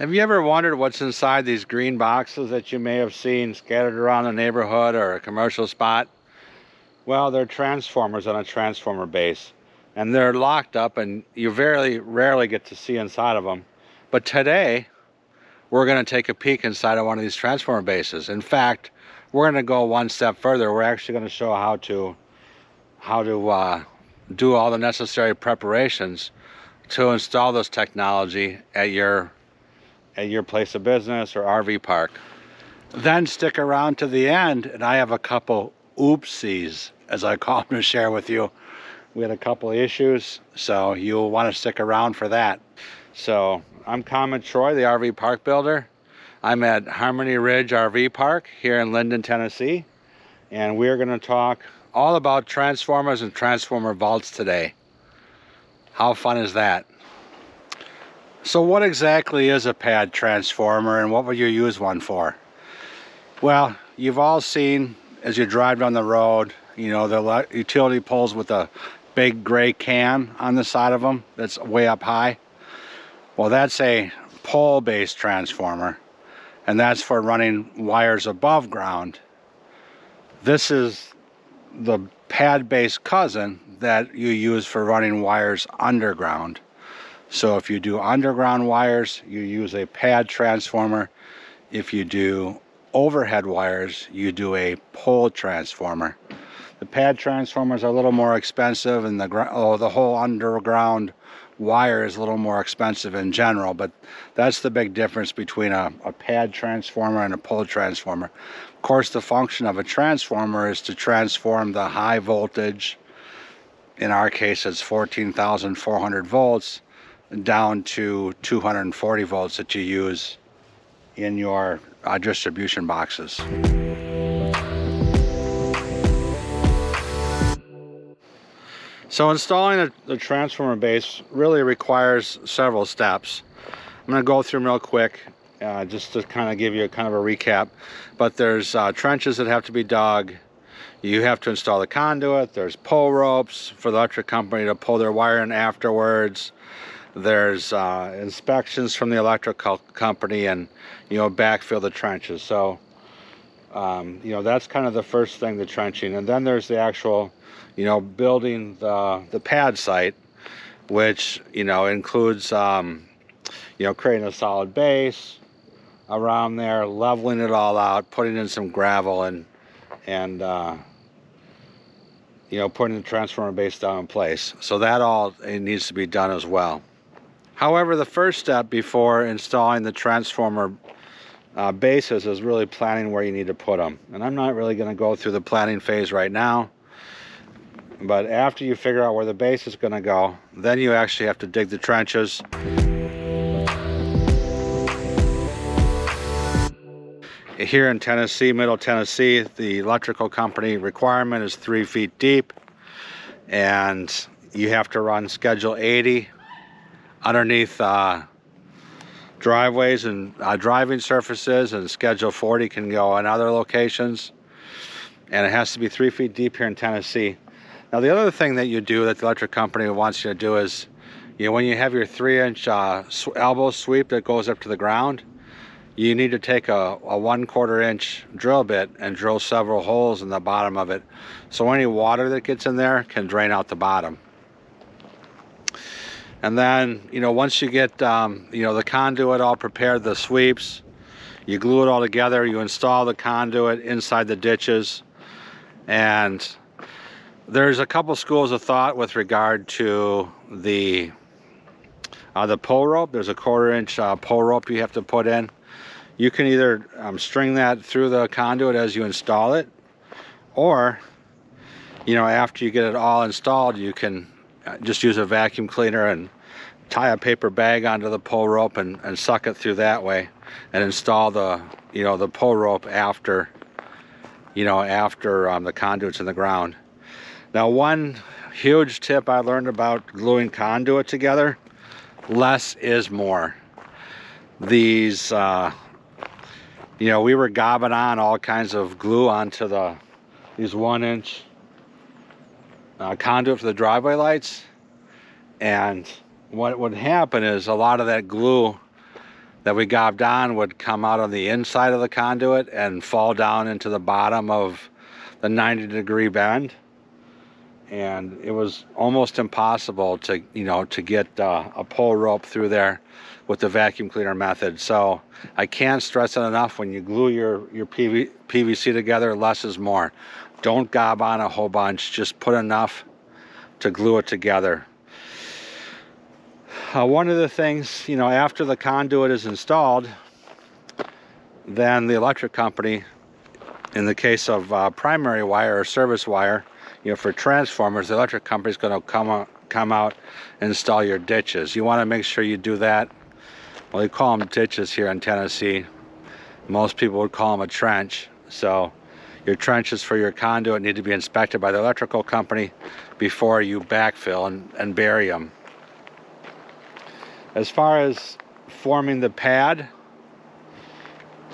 Have you ever wondered what's inside these green boxes that you may have seen scattered around the neighborhood or a commercial spot? Well, they're transformers on a transformer base, and they're locked up, and you very rarely get to see inside of them. But today, we're going to take a peek inside of one of these transformer bases. In fact, we're going to go one step further. We're actually going to show how to do all the necessary preparations to install this technology at your place of business or RV park. Then stick around to the end, and I have a couple oopsies, as I call them, to share with you. We had a couple issues, so you'll want to stick around for that. So I'm Comet Troy, the RV park builder. I'm at Harmony Ridge RV Park here in Linden, Tennessee, and we're going to talk all about transformers and transformer vaults today. How fun is that? So what exactly is a pad transformer, and what would you use one for? Well, you've all seen, as you drive down the road, you know, the utility poles with a big gray can on the side of them that's way up high. Well, that's a pole-based transformer, and that's for running wires above ground. This is the pad-based cousin that you use for running wires underground. So if you do underground wires, you use a pad transformer. If you do overhead wires, you do a pole transformer. The pad transformers are a little more expensive, and the whole underground wire is a little more expensive in general, but that's the big difference between a pad transformer and a pole transformer. Of course, the function of a transformer is to transform the high voltage, in our case it's 14,400 volts, down to 240 volts that you use in your distribution boxes. So installing the transformer base really requires several steps. I'm going to go through them real quick just to kind of give you a recap. But there's trenches that have to be dug. You have to install the conduit. There's pull ropes for the electric company to pull their wire in afterwards. There's inspections from the electrical company, and backfill the trenches. So that's kind of the first thing, the trenching. And then there's the actual building the pad site, which includes creating a solid base around there, leveling it all out, putting in some gravel, and putting the transformer base down in place. So that all needs to be done as well. However, the first step before installing the transformer bases is really planning where you need to put them. And I'm not really going to go through the planning phase right now. But after you figure out where the base is going to go, then you actually have to dig the trenches. Here in Tennessee, Middle Tennessee, the electrical company requirement is 3 feet deep. And you have to run Schedule 80 underneath driveways and driving surfaces, and Schedule 40 can go in other locations. And it has to be 3 feet deep here in Tennessee. Now, the other thing that you do that the electric company wants you to do is, when you have your 3-inch elbow sweep that goes up to the ground, you need to take a 1/4 inch drill bit and drill several holes in the bottom of it, so any water that gets in there can drain out the bottom. And then, once you get, the conduit all prepared, the sweeps, you glue it all together, you install the conduit inside the ditches. And there's a couple schools of thought with regard to the pull rope. There's a 1/4 inch pull rope you have to put in. You can either string that through the conduit as you install it, or, after you get it all installed, you can just use a vacuum cleaner and tie a paper bag onto the pull rope and suck it through that way, and install the pull rope after the conduit's in the ground. Now, one huge tip I learned about gluing conduit together: less is more. These we were gobbing on all kinds of glue onto these 1-inch conduit for the driveway lights, and what would happen is a lot of that glue that we gobbed on would come out on the inside of the conduit and fall down into the bottom of the 90-degree bend. And it was almost impossible to, to get a pull rope through there with the vacuum cleaner method. So I can't stress it enough, when you glue your PVC together, less is more. Don't gob on a whole bunch, just put enough to glue it together. One of the things, after the conduit is installed, then the electric company, in the case of primary wire or service wire, for transformers, the electric company is going to come out and install your ditches. You want to make sure you do that. Well, we call them ditches here in Tennessee. Most people would call them a trench. So your trenches for your conduit need to be inspected by the electrical company before you backfill and bury them. As far as forming the pad,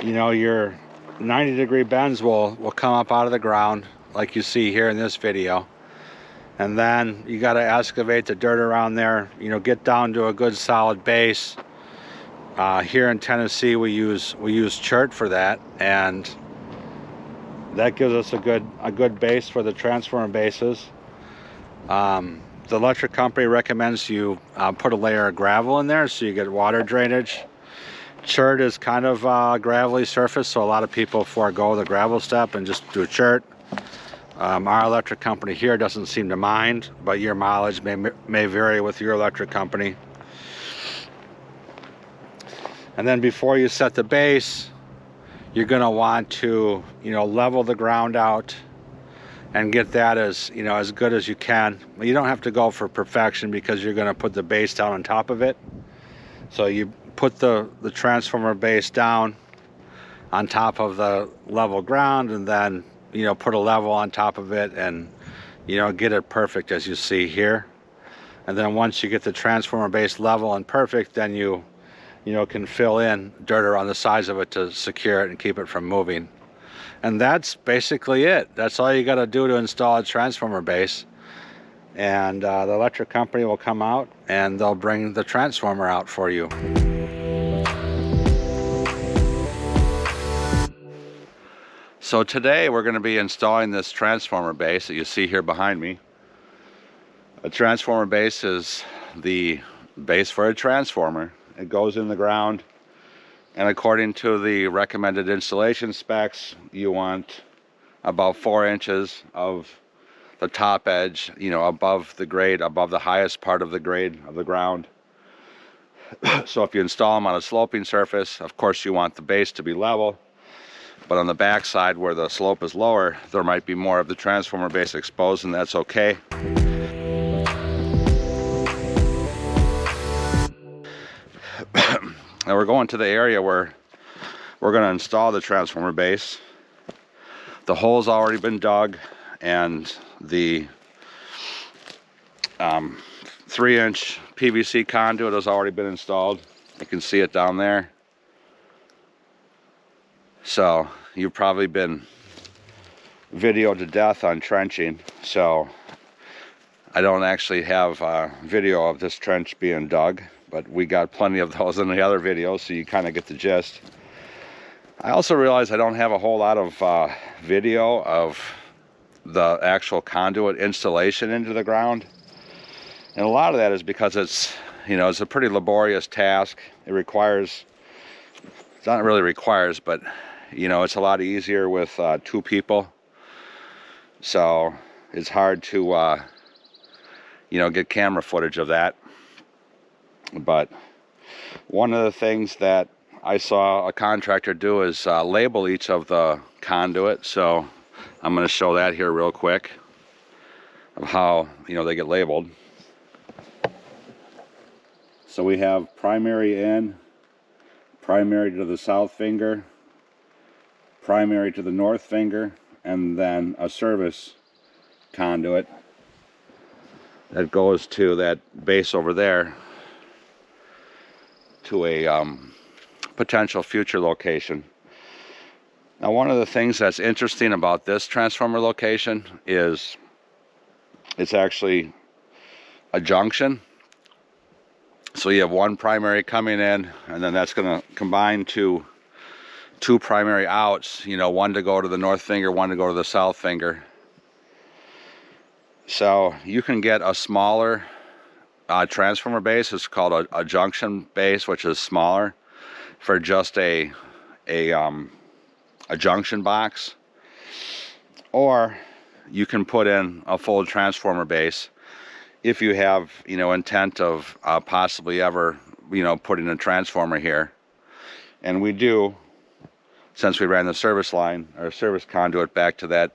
your 90-degree bends will come up out of the ground like you see here in this video. And then you got to excavate the dirt around there, get down to a good solid base. Here in Tennessee we use chert for that, and that gives us a good base for the transformer bases. The electric company recommends you put a layer of gravel in there so you get water drainage. Chert is kind of a gravelly surface, so a lot of people forego the gravel step and just do chert. Our electric company here doesn't seem to mind, but your mileage may vary with your electric company. And then before you set the base, you're going to want to level the ground out and get that as good as you can. You don't have to go for perfection because you're going to put the base down on top of it. So you put the transformer base down on top of the level ground, and then put a level on top of it, and get it perfect as you see here. And then once you get the transformer base level and perfect, then you can fill in dirt around the sides of it to secure it and keep it from moving. And that's basically it. That's all you got to do to install a transformer base. And the electric company will come out and they'll bring the transformer out for you. So today we're going to be installing this transformer base that you see here behind me. A transformer base is the base for a transformer. It goes in the ground, and according to the recommended installation specs, you want about 4 inches of the top edge, above the grade, above the highest part of the grade of the ground. So if you install them on a sloping surface, of course you want the base to be level, but on the back side where the slope is lower, there might be more of the transformer base exposed, and that's okay. Now we're going to the area where we're going to install the transformer base. The hole's already been dug, and the 3-inch PVC conduit has already been installed. You can see it down there. So you've probably been videoed to death on trenching, so I don't actually have a video of this trench being dug, but we got plenty of those in the other videos, so you kind of get the gist. I also realize I don't have a whole lot of video of the actual conduit installation into the ground, and a lot of that is because it's a pretty laborious task. It requires, it's not really requires, but it's a lot easier with 2 people, so it's hard to get camera footage of that. But one of the things that I saw a contractor do is label each of the conduit. So I'm going to show that here real quick of how they get labeled. So we have primary in, primary to the south finger, primary to the north finger, and then a service conduit that goes to that base over there to a potential future location. Now, one of the things that's interesting about this transformer location is it's actually a junction. So you have one primary coming in, and then that's going to combine to two primary outs, you know, one to go to the north finger, one to go to the south finger. So you can get a smaller transformer base. It's called a junction base, which is smaller, for just a junction box. Or you can put in a full transformer base if you have, you know, intent of possibly ever, you know, putting a transformer here. And we do, since we ran the service line or service conduit back to that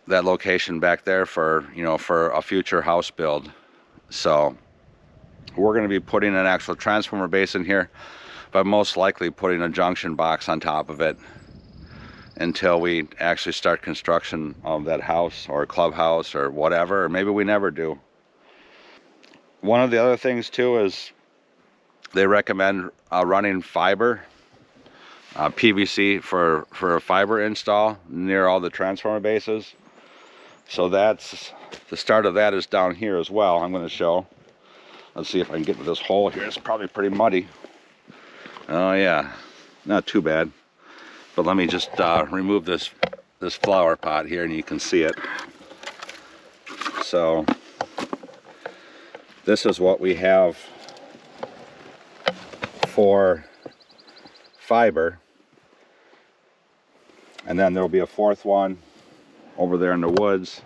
location back there for, you know, for a future house build. So we're going to be putting an actual transformer base in here, but most likely putting a junction box on top of it until we actually start construction of that house or clubhouse or whatever, or maybe we never do. One of the other things too is they recommend running fiber, PVC for a fiber install near all the transformer bases. So that's the start of that is down here as well. I'm going to show. Let's see if I can get to this hole here. It's probably pretty muddy. Oh yeah, not too bad. But let me just remove this flower pot here, and you can see it. So this is what we have for fiber, and then there'll be a fourth one over there in the woods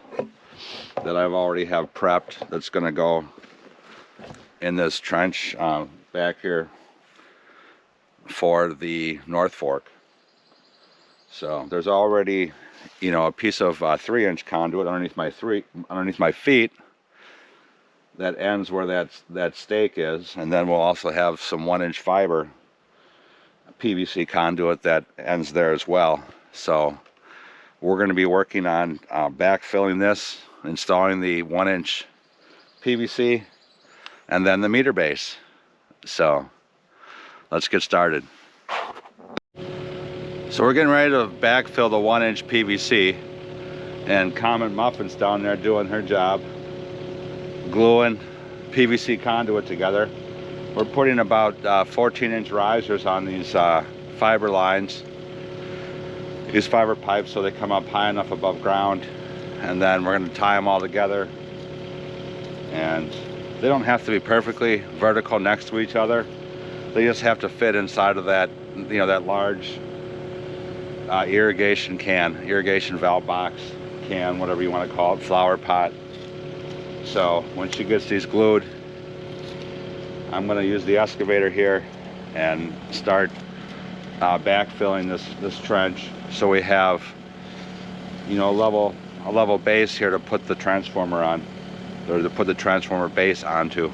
that I've already have prepped that's going to go in this trench back here for the North Fork. So there's already, you know, a piece of 3-inch conduit underneath my feet that ends where that stake is, and then we'll also have some 1-inch fiber PVC conduit that ends there as well. So we're going to be working on backfilling this, installing the 1-inch PVC, and then the meter base. So let's get started. So we're getting ready to backfill the 1-inch PVC, and Comet Muffin's down there doing her job, gluing PVC conduit together. We're putting about 14-inch risers on these fiber lines, these fiber pipes, so they come up high enough above ground, and then we're going to tie them all together. And they don't have to be perfectly vertical next to each other. They just have to fit inside of that, you know, that large irrigation valve box can, whatever you want to call it, flower pot. So when she gets these glued, I'm going to use the excavator here and start backfilling this trench, so we have, you know, a level base here to put the transformer on, or to put the transformer base onto.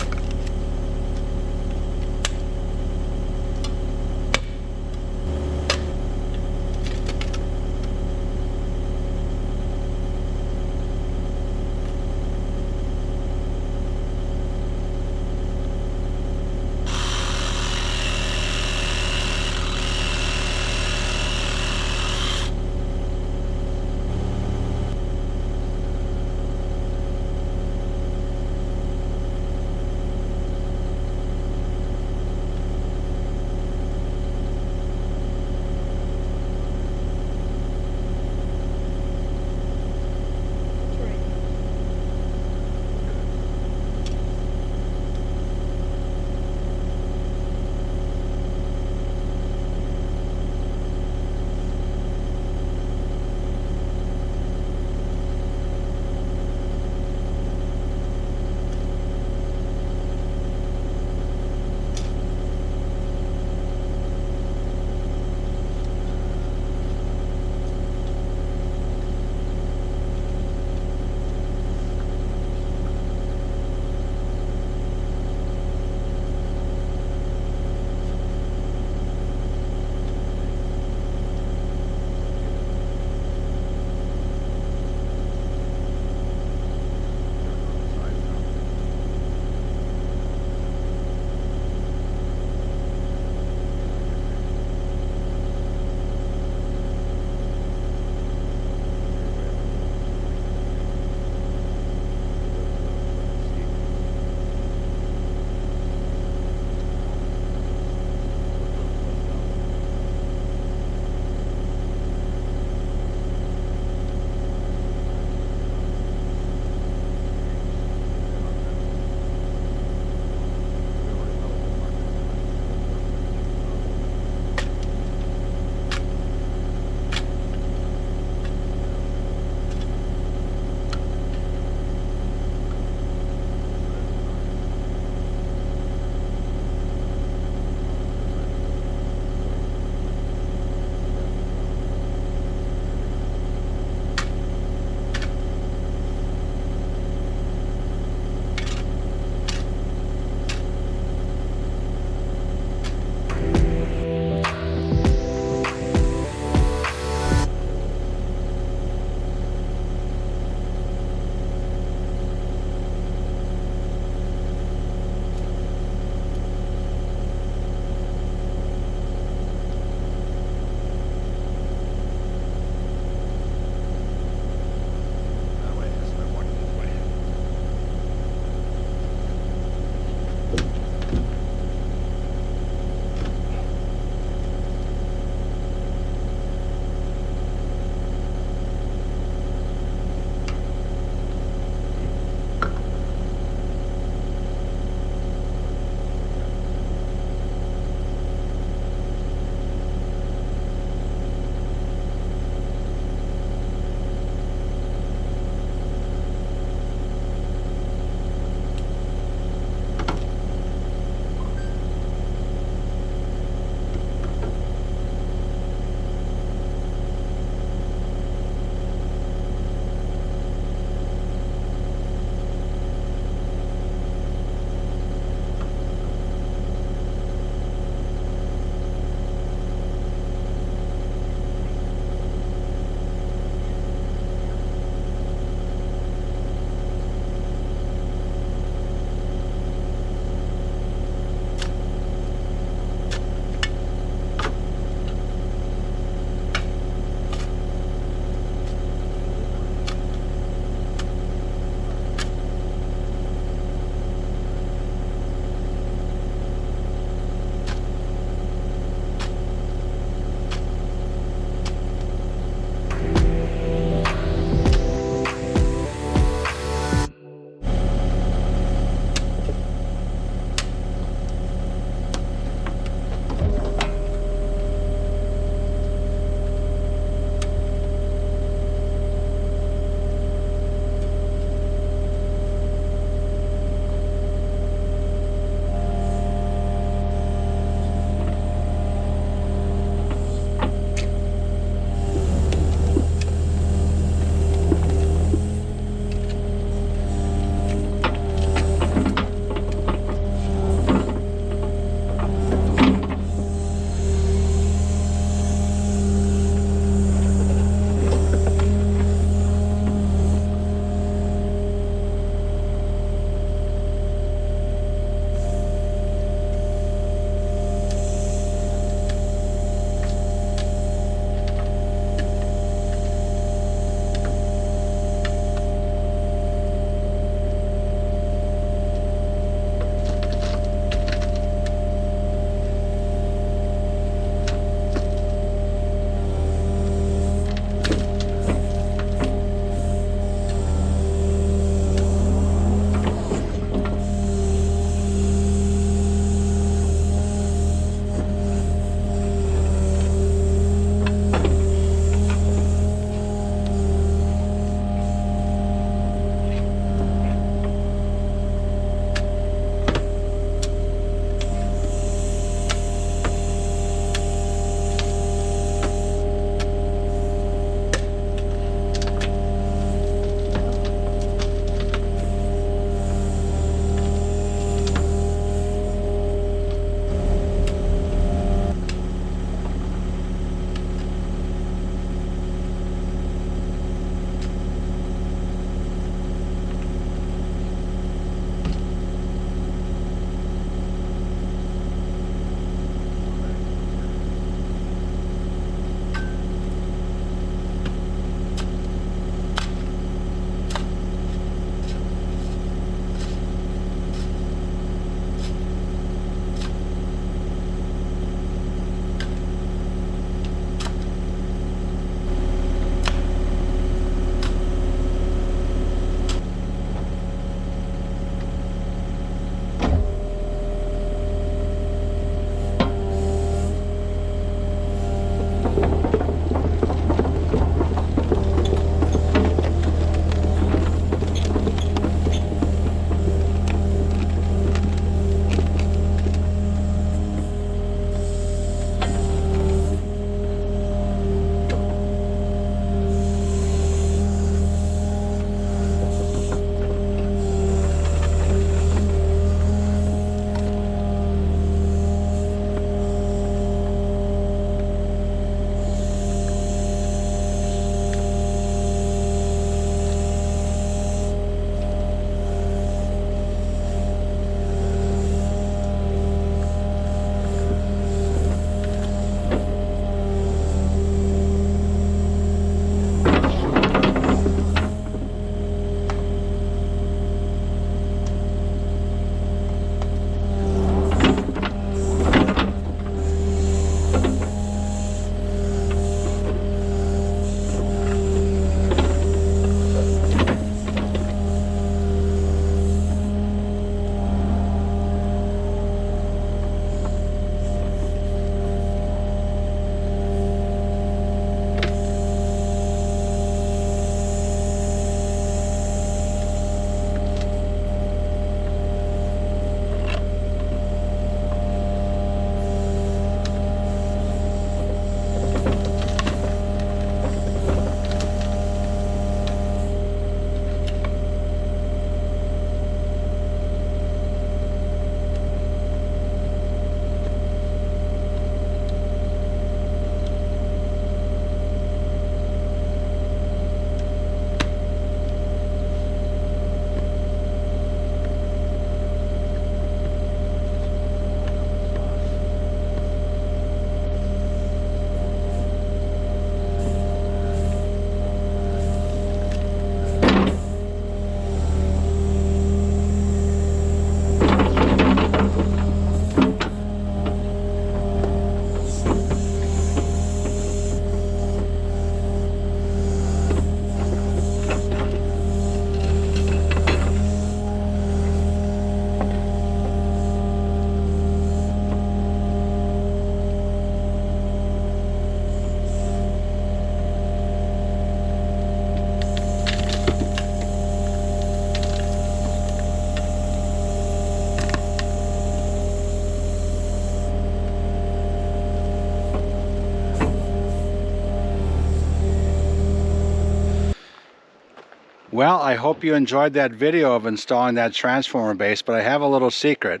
Well, I hope you enjoyed that video of installing that transformer base, but I have a little secret.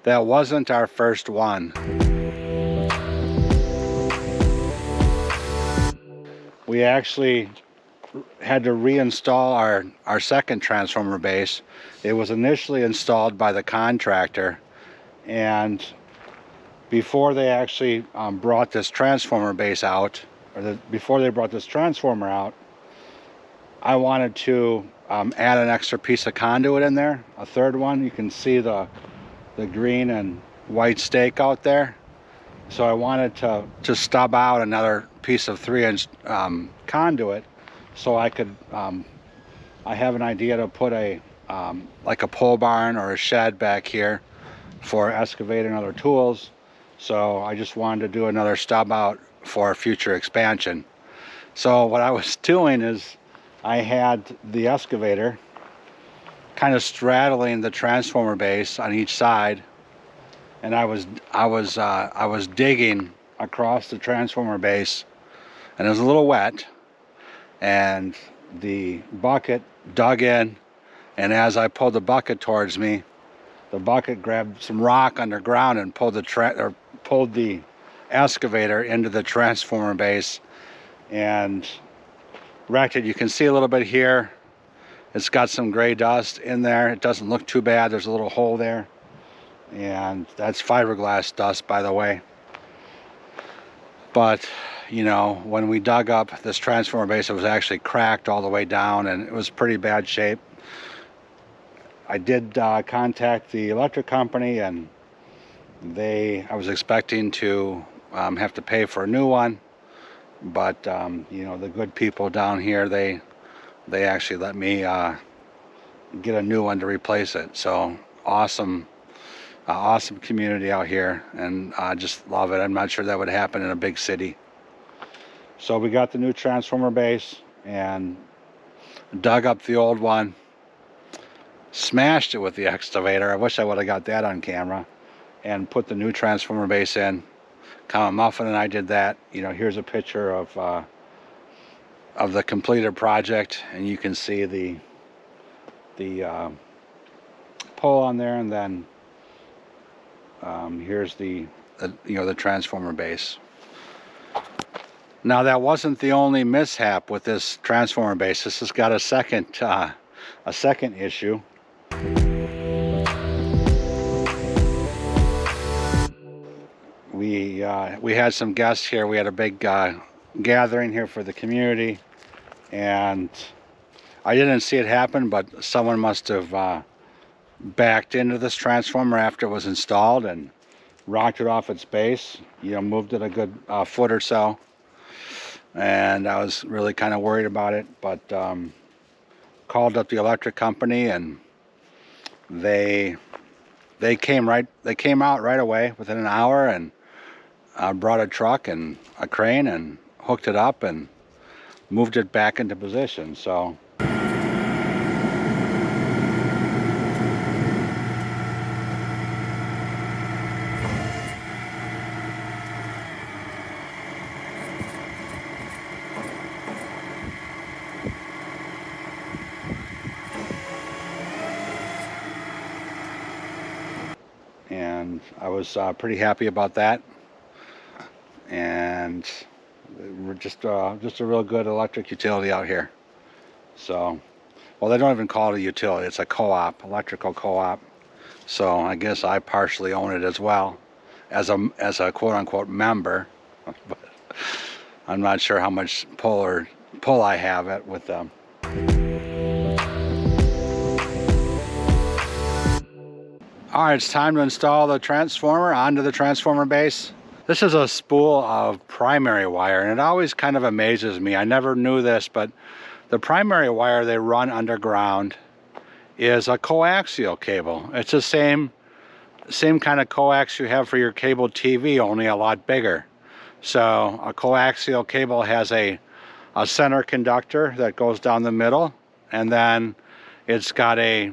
That wasn't our first one. We actually had to reinstall our second transformer base. It was initially installed by the contractor, and before they actually brought this transformer base out, before they brought this transformer out, I wanted to add an extra piece of conduit in there, a third one. You can see the green and white stake out there. So I wanted to stub out another piece of 3-inch conduit, so I could, I have an idea to put a like a pole barn or a shed back here for excavating other tools. So I just wanted to do another stub out for future expansion. So what I was doing is I had the excavator kind of straddling the transformer base on each side, and I was digging across the transformer base, and it was a little wet, and the bucket dug in, and as I pulled the bucket towards me, the bucket grabbed some rock underground and pulled the excavator into the transformer base and wrecked it. You can see a little bit here. It's got some gray dust in there. It doesn't look too bad. There's a little hole there, and that's fiberglass dust, by the way. But you know, when we dug up this transformer base, it was actually cracked all the way down, and it was pretty bad shape. I did contact the electric company, and I was expecting to have to pay for a new one, but you know, the good people down here, they actually let me get a new one to replace it. So awesome community out here, and I just love it. I'm not sure that would happen in a big city. So we got the new transformer base and dug up the old one, smashed it with the excavator. I wish I would have got that on camera, and put the new transformer base in. Comet Muffin and I did that. You know, here's a picture of the completed project, and you can see the pole on there, and then here's the you know, the transformer base. Now, that wasn't the only mishap with this transformer base. This has got a second issue. We had some guests here. We had a big gathering here for the community, and I didn't see it happen, but someone must have backed into this transformer after it was installed and rocked it off its base. You know, moved it a good foot or so, and I was really kind of worried about it, but called up the electric company, and they came out right away within an hour, and brought a truck and a crane and hooked it up and moved it back into position. So and I was pretty happy about that, and we're just a real good electric utility out here. So, well, they don't even call it a utility, it's a co-op, electrical co-op. So I guess I partially own it as well, as a quote-unquote member, but I'm not sure how much pull I have with them. All right, it's time to install the transformer onto the transformer base. This is a spool of primary wire, and it always kind of amazes me. I never knew this, but the primary wire they run underground is a coaxial cable. It's the same kind of coax you have for your cable TV, only a lot bigger. So a coaxial cable has a center conductor that goes down the middle, and then it's got a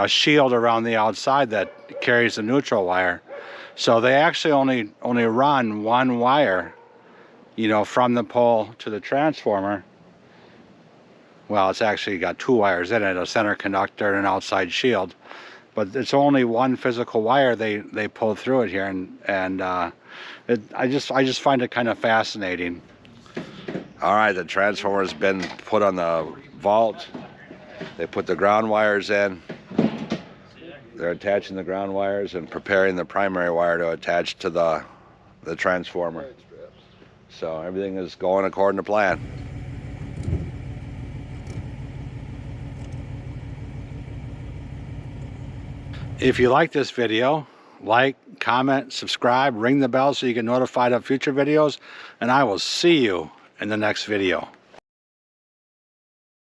shield around the outside that carries the neutral wire. So they actually only run one wire, you know, from the pole to the transformer. Well, it's actually got 2 wires in it, a center conductor and an outside shield. But it's only one physical wire they pull through it here, and I just find it kind of fascinating. All right, the transformer's been put on the vault. They put the ground wires in. They're attaching the ground wires and preparing the primary wire to attach to the transformer. So everything is going according to plan. If you like this video, like, comment, subscribe, ring the bell so you get notified of future videos, and I will see you in the next video.